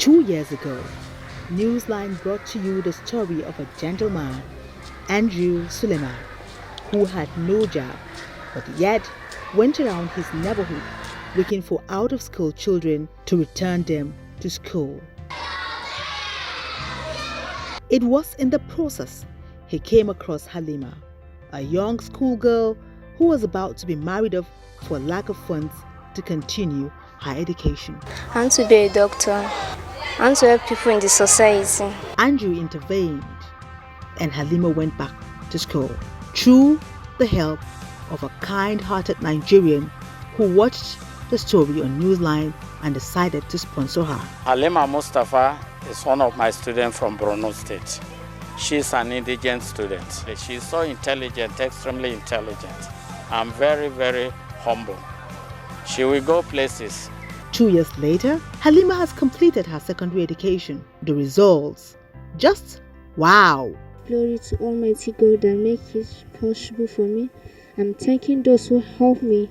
2 years ago, Newline brought to you the story of a gentleman, Andrew Suleiman, who had no job, but yet went around his neighborhood looking for out-of-school children to return them to school. It was in the process he came across Halima, a young schoolgirl who was about to be married off for lack of funds to continue her education. I want to be a doctor. I want to help people in the society. Andrew intervened and Halima went back to school through the help of a kind-hearted Nigerian who watched the story on Newline and decided to sponsor her. Halima Mustafa is one of my students from Borno State. She's an indigent student. She's so intelligent, extremely intelligent, and very, very humble. She will go places. 2 years later, Halima has completed her secondary education. The results, just wow! Glory to Almighty God that make it possible for me. I'm thanking those who helped me,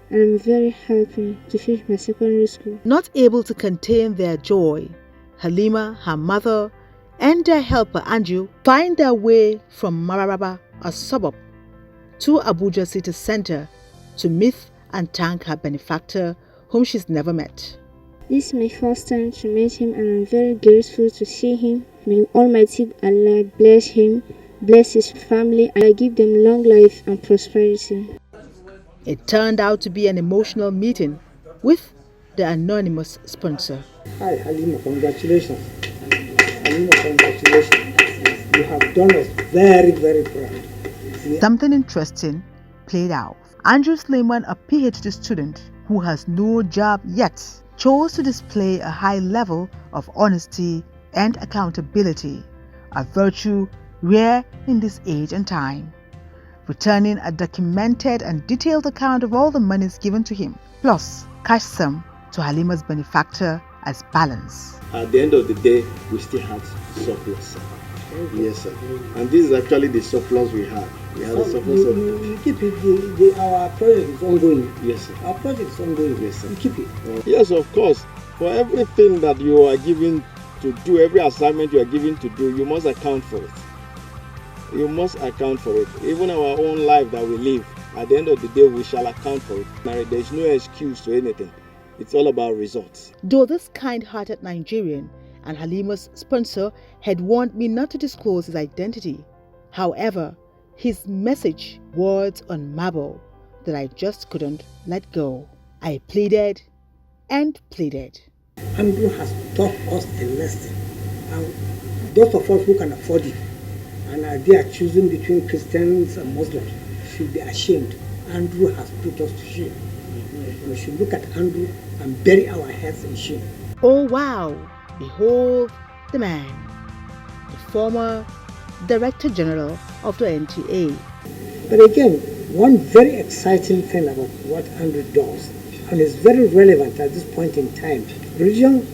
and I'm very happy to finish my secondary school. Not able to contain their joy, Halima, her mother, and their helper Andrew find their way from Mararaba, a suburb, to Abuja city centre to meet and thank her benefactor whom she's never met. This is my first time to meet him, and I'm very grateful to see him. May Almighty Allah bless him, bless his family, and I give them long life and prosperity. It turned out to be an emotional meeting with the anonymous sponsor. Hi Halima, congratulations. Halima, congratulations. You have done us very, very proud. Something interesting played out. Andrew Suleiman, a PhD student who has no job yet, chose to display a high level of honesty and accountability, a virtue rare in this age and time, returning a documented and detailed account of all the monies given to him, plus cash sum to Halima's benefactor as balance. At the end of the day, we still had surplus. Yes, sir. And this is actually the surplus we had. We had a surplus of... You keep it, our project is ongoing. Yes, sir. Our project is ongoing. Yes, sir. You keep it. Yes, of course. For everything that you are given to do, every assignment you are given to do, you must account for it. You must account for it. Even our own life that we live, at the end of the day, we shall account for it. There is no excuse to anything. It's all about results. Though this kind-hearted Nigerian and Halima's sponsor had warned me not to disclose his identity, however, his message, words on marble, that I just couldn't let go. I pleaded and pleaded. Andrew has taught us a lesson. And those of us who can afford it and they are choosing between Christians and Muslims should be ashamed. Andrew has put us to shame. We should look at Andrew and bury our heads in shame. Oh wow! Behold the man, the former Director General of the NTA. But again, one very exciting thing about what Andrew does, and is very relevant at this point in time. Religion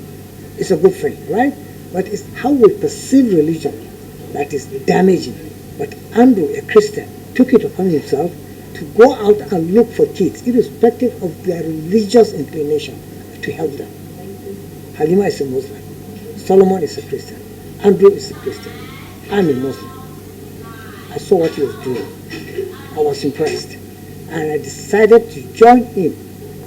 is a good thing, right? But it's how we perceive religion that is damaging. But Andrew, a Christian, took it upon himself to go out and look for kids, irrespective of their religious inclination, to help them. Halima is a Muslim. Solomon is a Christian. Andrew is a Christian. I'm a Muslim. I saw what he was doing. I was impressed. And I decided to join him.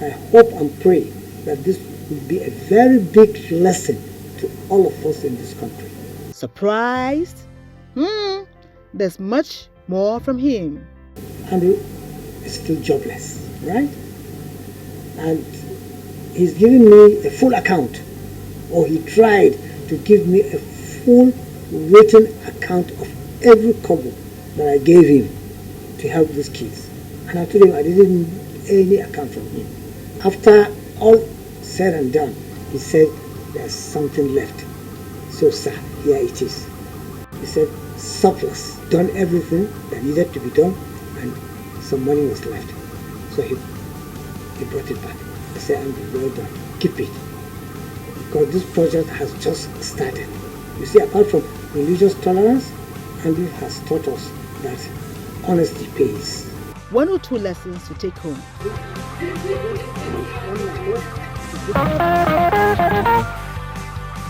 I hope and pray that this will be a very big lesson to all of us in this country. Surprised? There's much more from him. Andrew is still jobless, right? And he's giving me a full account, or he tried to give me a full written account of every kobo that I gave him to help these kids. And I told him I didn't need any account from him. After all said and done, he said there's something left. So sir, here it is. He said surplus, done everything that needed to be done, and some money was left. So he brought it back. I said, Andrew, well done, keep it. Because this project has just started. You see, apart from religious tolerance, Andrew has taught us that honesty pays. 1 or 2 lessons to take home.